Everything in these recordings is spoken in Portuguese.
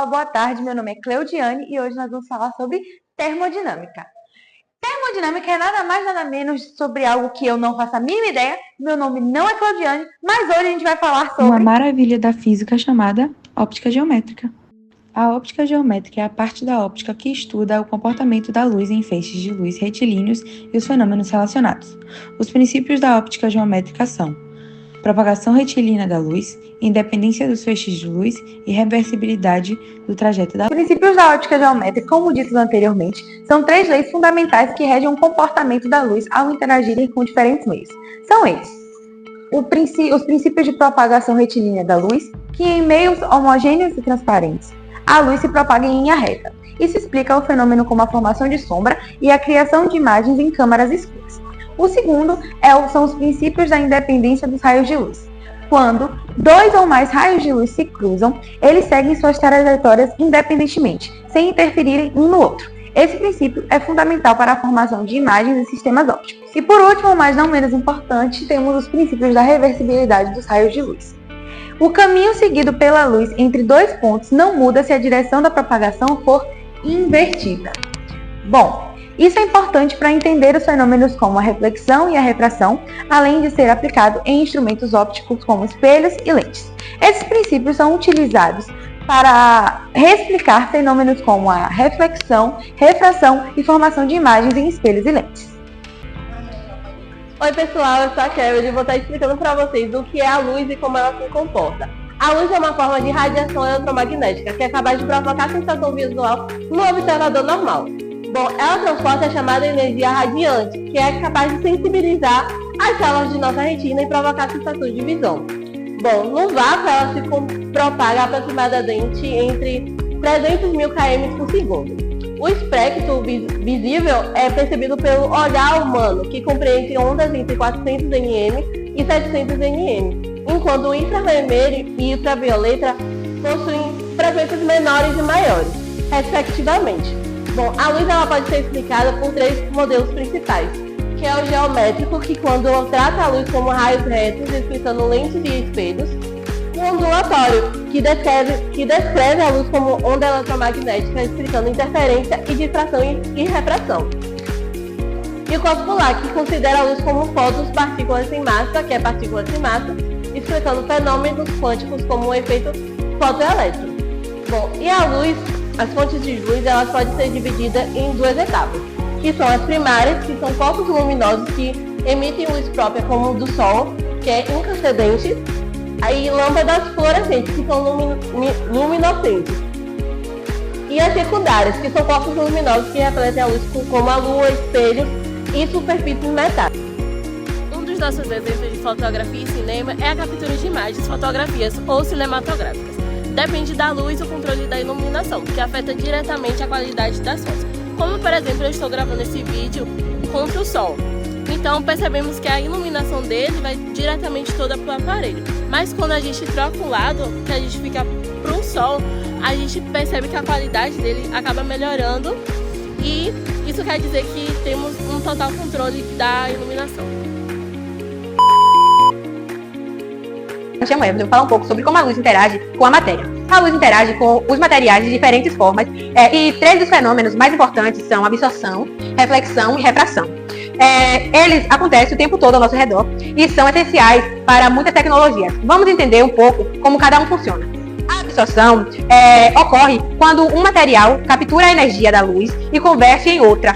boa tarde. Meu nome é Cleudiane e hoje nós vamos falar sobre termodinâmica. Termodinâmica é nada mais nada menos sobre algo que eu não faço a mínima ideia. Meu nome não é Cleudiane, mas hoje a gente vai falar sobre uma maravilha da física chamada óptica geométrica. A óptica geométrica é a parte da óptica que estuda o comportamento da luz em feixes de luz retilíneos e os fenômenos relacionados. Os princípios da óptica geométrica são propagação retilínea da luz, independência dos feixes de luz e reversibilidade do trajeto da luz. Os princípios da óptica geométrica, como dito anteriormente, são 3 leis fundamentais que regem o comportamento da luz ao interagirem com diferentes meios. São eles: os princípios de propagação retilínea da luz, que em meios homogêneos e transparentes, a luz se propaga em linha reta. Isso explica o fenômeno como a formação de sombra e a criação de imagens em câmaras escuras. O segundo são os princípios da independência dos raios de luz. Quando 2 ou mais raios de luz se cruzam, eles seguem suas trajetórias independentemente, sem interferirem um no outro. Esse princípio é fundamental para a formação de imagens em sistemas ópticos. E por último, mas não menos importante, temos os princípios da reversibilidade dos raios de luz. O caminho seguido pela luz entre 2 pontos não muda se a direção da propagação for invertida. Bom, isso é importante para entender os fenômenos como a reflexão e a refração, além de ser aplicado em instrumentos ópticos como espelhos e lentes. Esses princípios são utilizados para reexplicar fenômenos como a reflexão, refração e formação de imagens em espelhos e lentes. Oi pessoal, eu sou a Kelly e vou estar explicando para vocês o que é a luz e como ela se comporta. A luz é uma forma de radiação eletromagnética que é capaz de provocar sensação visual no observador normal. Bom, ela transporta a chamada energia radiante, que é capaz de sensibilizar as células de nossa retina e provocar sensações de visão. Bom, no vácuo ela se propaga aproximadamente entre 300 mil km por segundo. O espectro visível é percebido pelo olhar humano, que compreende ondas entre 400 nm e 700 nm, enquanto o infravermelho e ultravioleta possuem frequências menores e maiores, respectivamente. Bom, a luz ela pode ser explicada por 3 modelos principais, que é o geométrico, que quando trata a luz como raios retos, explicando lentes e espelhos; o ondulatório, que descreve a luz como onda eletromagnética, explicando interferência e difração e refração; e o cosmolar, que considera a luz como fótons, partículas sem massa, que é partículas sem massa, explicando fenômenos quânticos como o efeito fotoelétrico. Bom, e a luz, as fontes de luz, elas podem ser divididas em 2 etapas, que são as primárias, que são corpos luminosos que emitem luz própria, como o do Sol, que é incandescente, aí lâmpadas fluorescentes, que são luminescentes, e as secundárias, que são corpos luminosos que refletem a luz, como a Lua, espelhos e superfícies metálicas. Um dos nossos exemplos de fotografia e cinema é a captura de imagens, fotografias ou cinematográficas. Depende da luz o controle da iluminação, que afeta diretamente a qualidade das fotos. Como, por exemplo, eu estou gravando esse vídeo contra o sol. Então, percebemos que a iluminação dele vai diretamente toda para o aparelho. Mas quando a gente troca o lado, que a gente fica para o sol, a gente percebe que a qualidade dele acaba melhorando. E isso quer dizer que temos um total controle da iluminação. Eu vou falar um pouco sobre como a luz interage com a matéria. A luz interage com os materiais de diferentes formas e 3 dos fenômenos mais importantes são absorção, reflexão e refração. Eles acontecem o tempo todo ao nosso redor e são essenciais para muitas tecnologias. Vamos entender um pouco como cada um funciona. A absorção ocorre quando um material captura a energia da luz e converte em outra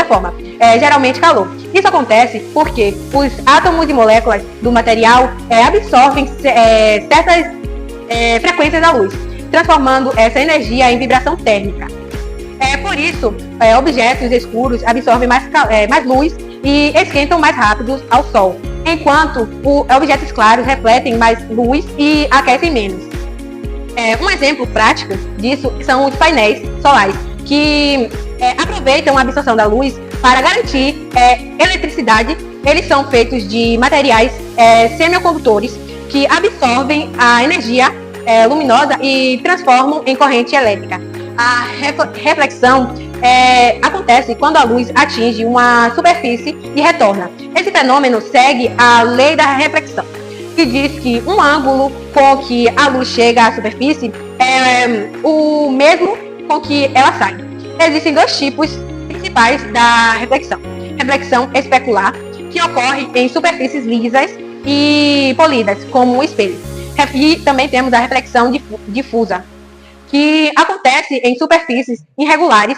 forma, geralmente calor. Isso acontece porque os átomos e moléculas do material absorvem certas frequências da luz, transformando essa energia em vibração térmica. Por isso, objetos escuros absorvem mais luz e esquentam mais rápido ao sol, enquanto objetos claros refletem mais luz e aquecem menos. Um exemplo prático disso são os painéis solares, que aproveitam a absorção da luz para garantir eletricidade. Eles são feitos de materiais semicondutores que absorvem a energia luminosa e transformam em corrente elétrica. A reflexão acontece quando a luz atinge uma superfície e retorna. Esse fenômeno segue a lei da reflexão, que diz que um ângulo com que a luz chega à superfície é o mesmo com que ela sai. Existem dois tipos principais da reflexão. Reflexão especular, que ocorre em superfícies lisas e polidas, como um espelho. E também temos a reflexão difusa, que acontece em superfícies irregulares,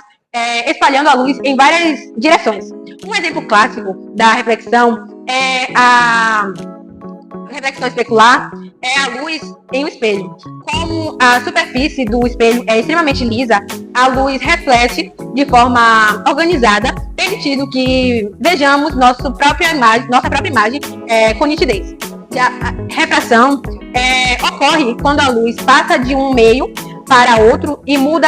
espalhando a luz em várias direções. Um exemplo clássico da reflexão é a reflexão especular, é a luz em um espelho. Como a superfície do espelho é extremamente lisa, a luz reflete de forma organizada, permitindo que vejamos nossa própria imagem com nitidez. A refração ocorre quando a luz passa de um meio para outro e muda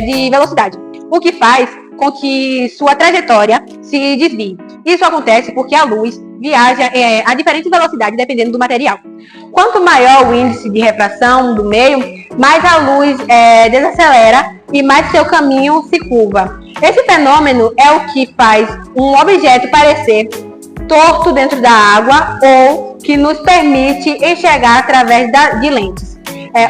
de velocidade, o que faz com que sua trajetória se desvie. Isso acontece porque a luz viaja a diferente velocidade dependendo do material. Quanto maior o índice de refração do meio, mais a luz desacelera e mais seu caminho se curva. Esse fenômeno é o que faz um objeto parecer torto dentro da água ou que nos permite enxergar através de lentes.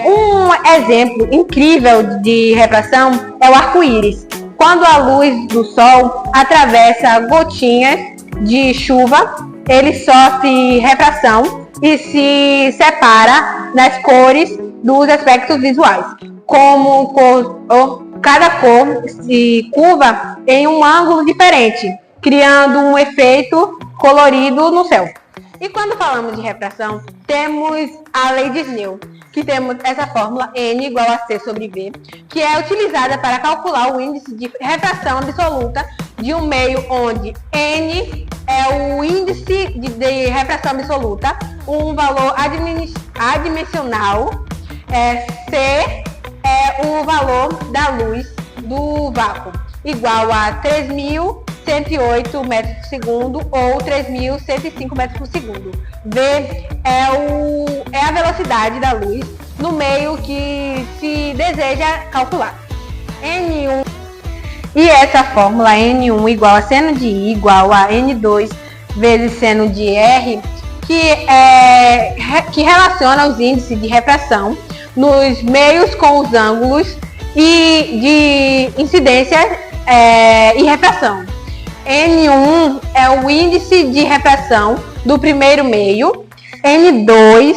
Um exemplo incrível de refração é o arco-íris. Quando a luz do sol atravessa gotinhas de chuva, ele sofre refração e se separa nas cores dos aspectos visuais, como cada cor se curva em um ângulo diferente, criando um efeito colorido no céu. E quando falamos de refração, temos a lei de Snell, que temos essa fórmula N igual a C sobre V, que é utilizada para calcular o índice de refração absoluta de um meio onde N é o índice de refração absoluta, um valor adimensional, C é o valor da luz do vácuo, igual a 3.108 metros por segundo ou 3.105 metros por segundo. V é a velocidade da luz no meio que se deseja calcular. N1. E essa fórmula N1 igual a seno de I igual a N2 vezes seno de R, que relaciona os índices de refração nos meios com os ângulos e de incidência e refração. N1 é o índice de refração do primeiro meio, N2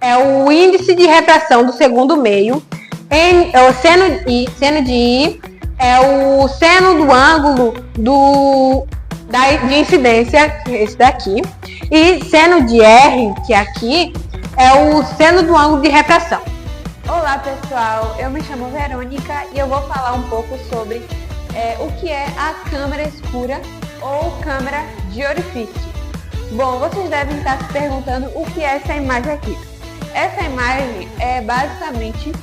é o índice de refração do segundo meio, o seno de I é o seno do ângulo de incidência, esse daqui, e seno de R, que aqui, é o seno do ângulo de refração. Olá pessoal, eu me chamo Verônica e eu vou falar um pouco sobre o que é a câmara escura ou câmara de orifício. Bom, vocês devem estar se perguntando o que é essa imagem aqui. Essa imagem é basicamente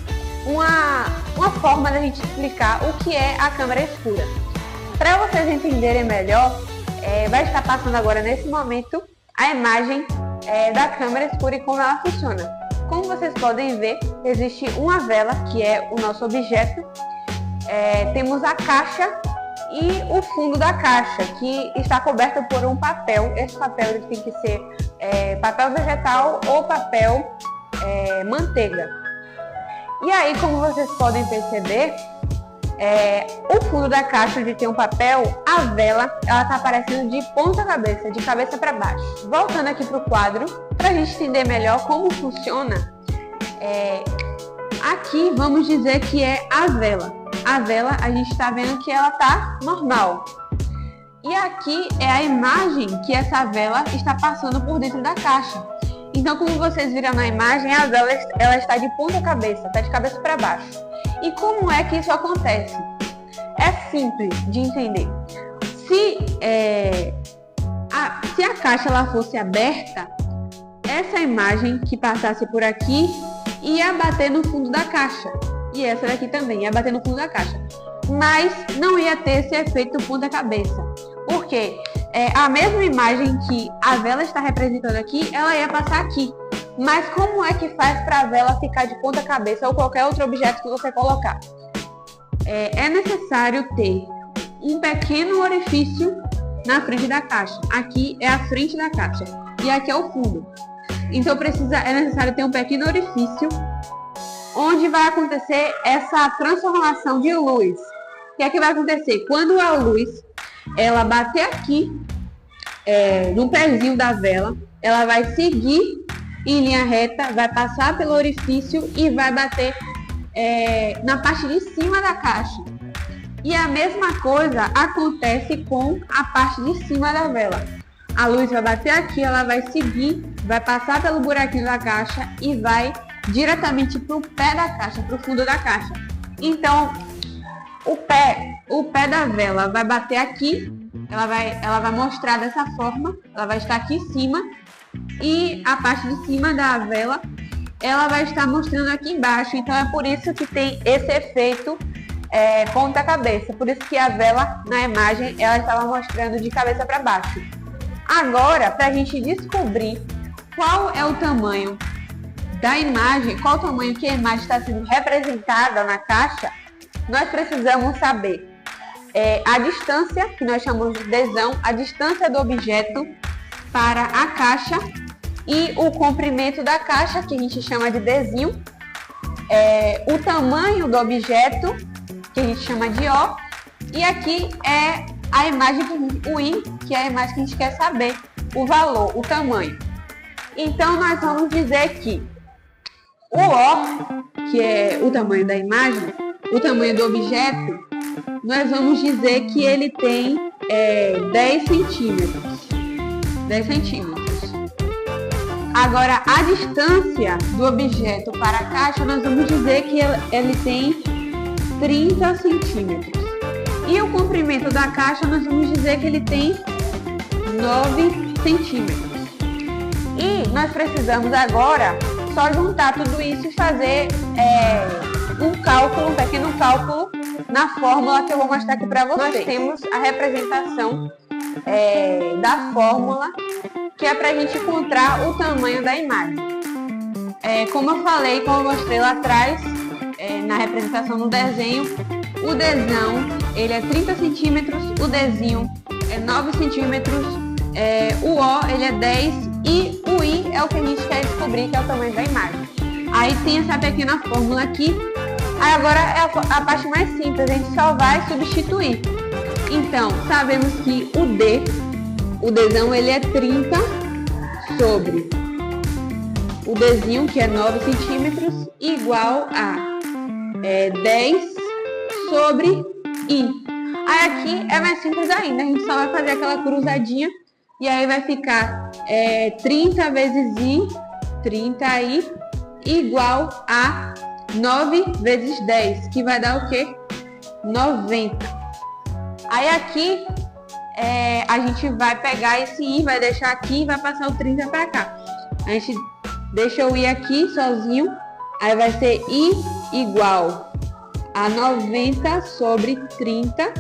uma forma da gente explicar o que é a câmara escura. Para vocês entenderem melhor, vai estar passando agora nesse momento a imagem da câmara escura e como ela funciona. Como vocês podem ver, existe uma vela, que é o nosso objeto. Temos a caixa e o fundo da caixa, que está coberto por um papel. Esse papel ele tem que ser papel vegetal ou papel manteiga. E aí, como vocês podem perceber, o fundo da caixa, onde tem um papel, a vela, ela está aparecendo de ponta cabeça, de cabeça para baixo. Voltando aqui para o quadro, para a gente entender melhor como funciona, aqui vamos dizer que é a vela. A vela, a gente está vendo que ela está normal. E aqui é a imagem que essa vela está passando por dentro da caixa. Então, como vocês viram na imagem, a vela ela está de ponta cabeça, está de cabeça para baixo. E como é que isso acontece? É simples de entender. Se a caixa ela fosse aberta, essa imagem que passasse por aqui ia bater no fundo da caixa. E essa daqui também ia bater no fundo da caixa. Mas não ia ter esse efeito ponta cabeça. Por quê? A mesma imagem que a vela está representando aqui, ela ia passar aqui. Mas como é que faz para a vela ficar de ponta cabeça ou qualquer outro objeto que você colocar? É necessário ter um pequeno orifício na frente da caixa. Aqui é a frente da caixa e aqui é o fundo. Então é necessário ter um pequeno orifício onde vai acontecer essa transformação de luz. O que é que vai acontecer? Quando a luz ela bater aqui, no pezinho da vela, ela vai seguir em linha reta, vai passar pelo orifício e vai bater na parte de cima da caixa. E a mesma coisa acontece com a parte de cima da vela. A luz vai bater aqui, ela vai seguir, vai passar pelo buraquinho da caixa e vai diretamente para o pé da caixa, para o fundo da caixa. Então, o pé da vela vai bater aqui, ela vai mostrar dessa forma, ela vai estar aqui em cima, e a parte de cima da vela, ela vai estar mostrando aqui embaixo. Então, é por isso que tem esse efeito ponta-cabeça, por isso que a vela, na imagem, ela estava mostrando de cabeça para baixo. Agora, para a gente descobrir qual é o tamanho da imagem, qual o tamanho que a imagem está sendo representada na caixa, nós precisamos saber a distância, que nós chamamos de desão, a distância do objeto para a caixa, e o comprimento da caixa, que a gente chama de desinho, o tamanho do objeto, que a gente chama de O, e aqui é a imagem, o I, que é a imagem que a gente quer saber, o valor, o tamanho. Então, nós vamos dizer que o O, que é o tamanho da imagem, o tamanho do objeto, nós vamos dizer que ele tem 10 centímetros. 10 centímetros. Agora, a distância do objeto para a caixa, nós vamos dizer que ele tem 30 centímetros. E o comprimento da caixa, nós vamos dizer que ele tem 9 centímetros. E nós precisamos agora só juntar tudo isso e fazer um pequeno cálculo na fórmula que eu vou mostrar aqui para vocês. Nós temos a representação da fórmula, que é para a gente encontrar o tamanho da imagem. Como eu falei, como eu mostrei lá atrás, na representação no desenho, o desão ele é 30 centímetros, o desinho é 9 centímetros, o O ele é 10 e o I é o que a gente quer descobrir, que é o tamanho da imagem. Aí tem essa pequena fórmula aqui. Aí agora é a parte mais simples, a gente só vai substituir. Então, sabemos que o desão ele é 30 sobre o desinho, que é 9 centímetros, igual a 10 sobre I. Aí aqui é mais simples ainda, a gente só vai fazer aquela cruzadinha e aí vai ficar 30 vezes I, 30I, igual a 9 vezes 10, que vai dar o quê? 90. Aí aqui a gente vai pegar esse I, vai deixar aqui e vai passar o 30 para cá. A gente deixa o I aqui sozinho, aí vai ser I igual a 90 sobre 30.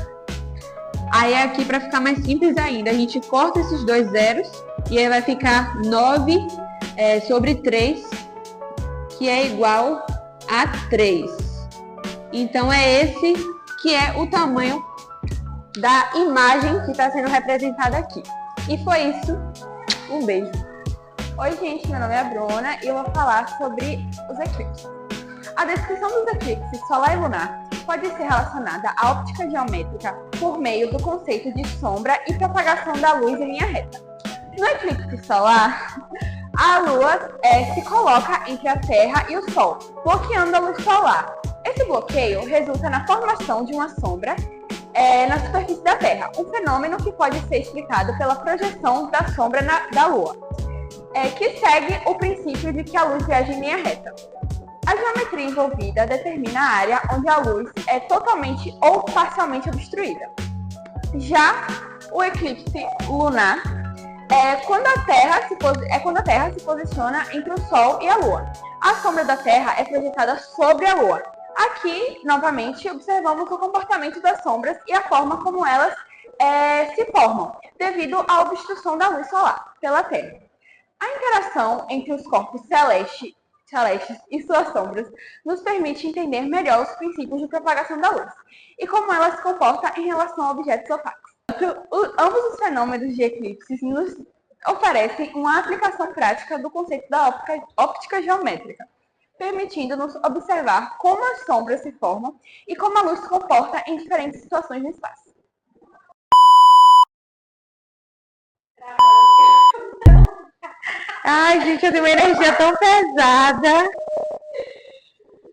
Aí aqui, para ficar mais simples ainda, a gente corta esses dois zeros e aí vai ficar 9 sobre 3, que é igual a 3. Então é esse que é o tamanho da imagem que está sendo representada aqui. E foi isso. Um beijo. Oi gente, meu nome é Bruna e eu vou falar sobre os eclipses. A descrição dos eclipses solar e lunar pode ser relacionada à óptica geométrica por meio do conceito de sombra e propagação da luz em linha reta. No eclipse solar, a Lua se coloca entre a Terra e o Sol, bloqueando a luz solar. Esse bloqueio resulta na formação de uma sombra na superfície da Terra, um fenômeno que pode ser explicado pela projeção da sombra da Lua, que segue o princípio de que a luz viaja em linha reta. A geometria envolvida determina a área onde a luz é totalmente ou parcialmente obstruída. Já o eclipse lunar quando a Terra se posiciona entre o Sol e a Lua. A sombra da Terra é projetada sobre a Lua. Aqui, novamente, observamos o comportamento das sombras e a forma como elas se formam, devido à obstrução da luz solar pela Terra. A interação entre os corpos celestes e suas sombras nos permite entender melhor os princípios de propagação da luz e como ela se comporta em relação a objetos opacos. Ambos os fenômenos de eclipses nos oferecem uma aplicação prática do conceito da óptica geométrica. permitindo-nos observar como as sombras se formam e como a luz se comporta em diferentes situações no espaço. Ai, gente, eu tenho uma energia tão pesada.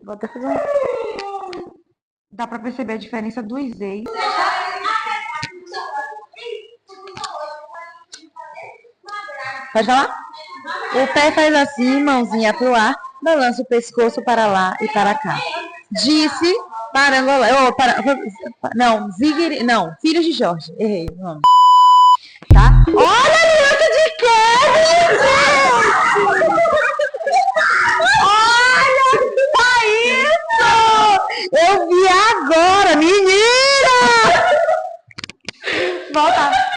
Vou até fazer Dá pra perceber a diferença dos eixos. Pode falar? O pé faz assim, mãozinha pro ar, balança o pescoço para lá e para cá. Disse Parangolé. Filhos de Jorge. Errei o nome. Tá? Olha a aliança de Kevin, gente! Olha só isso! Eu vi agora, menina! Volta.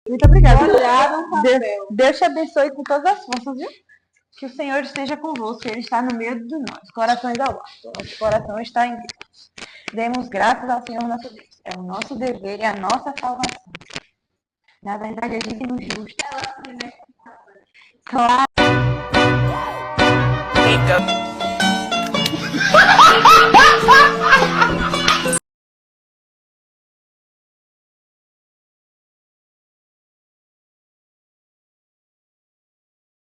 Muito obrigada. Deus te abençoe com todas as forças, viu? Que o Senhor esteja convosco, Ele está no meio de nós. Corações ao alto. Nosso coração está em Deus. Demos graças ao Senhor nosso Deus. É o nosso dever e a nossa salvação. Na verdade, é digno e justo. Claro. Então...